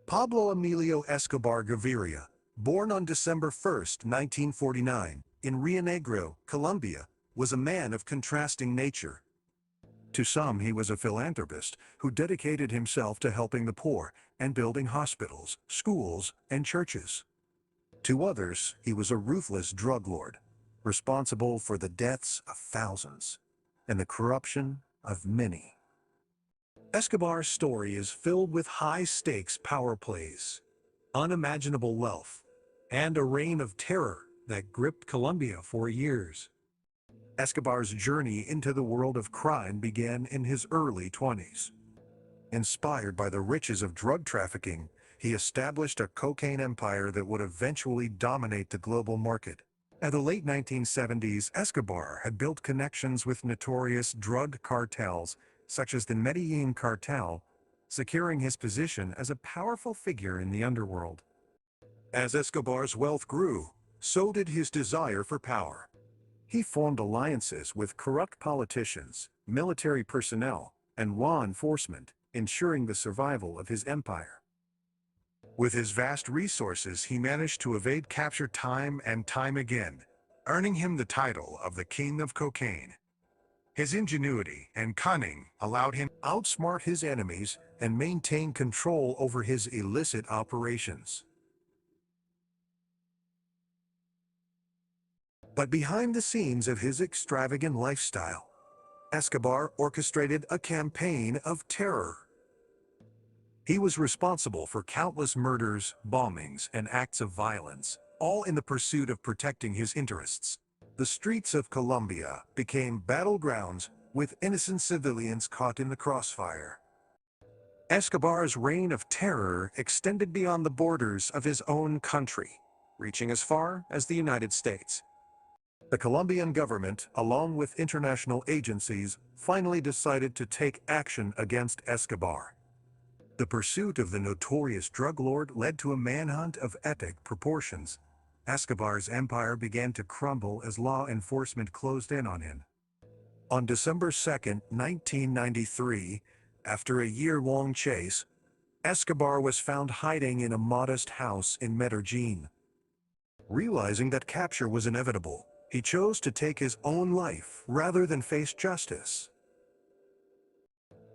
Pablo Emilio Escobar Gaviria, born on December 1, 1949, in Rio Negro, Colombia, was a man of contrasting nature. To some, he was a philanthropist who dedicated himself to helping the poor and building hospitals, schools, and churches. To others, he was a ruthless drug lord, responsible for the deaths of thousands and the corruption of many. Escobar's story is filled with high-stakes power plays, unimaginable wealth, and a reign of terror that gripped Colombia for years. Escobar's journey into the world of crime began in his early 20s. Inspired by the riches of drug trafficking, he established a cocaine empire that would eventually dominate the global market. In the late 1970s, Escobar had built connections with notorious drug cartels, such as the Medellin cartel, securing his position as a powerful figure in the underworld. As Escobar's wealth grew, so did his desire for power. He formed alliances with corrupt politicians, military personnel, and law enforcement, ensuring the survival of his empire. With his vast resources, he managed to evade capture time and time again, earning him the title of the King of Cocaine. His ingenuity and cunning allowed him to outsmart his enemies and maintain control over his illicit operations. But behind the scenes of his extravagant lifestyle, Escobar orchestrated a campaign of terror. He was responsible for countless murders, bombings, and acts of violence, all in the pursuit of protecting his interests. The streets of Colombia became battlegrounds, with innocent civilians caught in the crossfire. Escobar's reign of terror extended beyond the borders of his own country, reaching as far as the United States. The Colombian government, along with international agencies, finally decided to take action against Escobar. The pursuit of the notorious drug lord led to a manhunt of epic proportions. Escobar's empire began to crumble as law enforcement closed in on him. On December 2, 1993, after a year-long chase, Escobar was found hiding in a modest house in Medellin. Realizing that capture was inevitable, he chose to take his own life rather than face justice.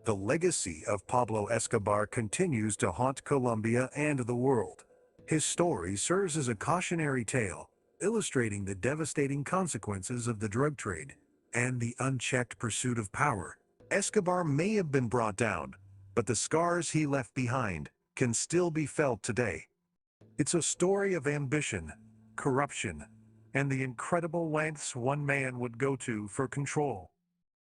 The legacy of Pablo Escobar continues to haunt Colombia and the world. His story serves as a cautionary tale, illustrating the devastating consequences of the drug trade and the unchecked pursuit of power. Escobar may have been brought down, but the scars he left behind can still be felt today. It's a story of ambition, corruption, and the incredible lengths one man would go to for control.